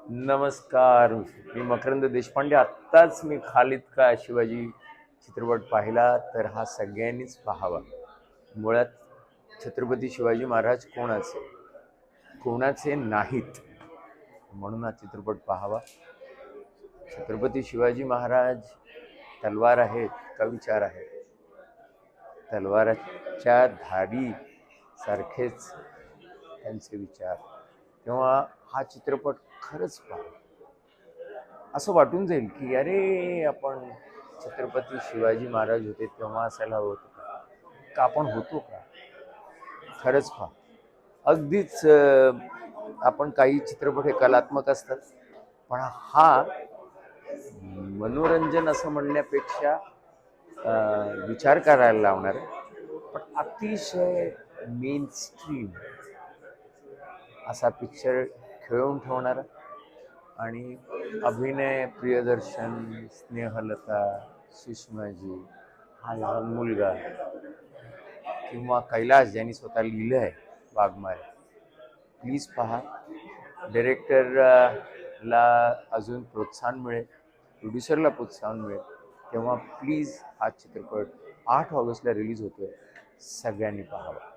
नमस्कार. मी मकरंद देशपांडे. आत्ताच मी खालिद का शिवाजी चित्रपट पाहिला, तर हा सगळ्यांनीच पाहावा. मुळात छत्रपती शिवाजी महाराज कोणाचे कोणाचे नाहीत, म्हणून हा चित्रपट पाहावा. छत्रपती शिवाजी महाराज तलवार आहेत का विचार आहेत? तलवाराच्या धारी सारखेच त्यांचे विचार. तेव्हा हा चित्रपट खरंच पहा, असं वाटून जाईल की अरे, आपण छत्रपती शिवाजी महाराज होते तेव्हा असायला हवं होतं का आपण होतो का? खरंच पहा. अगदीच आपण काही चित्रपट हे कलात्मक असतात, पण हा मनोरंजन असं म्हणण्यापेक्षा विचार करायला लावणार, पण अतिशय मेन स्ट्रीम असा पिक्चर खेळवून ठेवणारा. आणि अभिनय प्रियदर्शन, स्नेहलता, सुषमाजी, हा लहान मुलगा, किंवा कैलास ज्यांनी स्वतः लिहिलं आहे वाघमारे. प्लीज पहा. डायरेक्टरला अजून प्रोत्साहन मिळेल, प्रोड्युसरला प्रोत्साहन मिळेल. तेव्हा प्लीज हा चित्रपट 8 ऑगस्टला रिलीज होतोय, सगळ्यांनी पाहावा.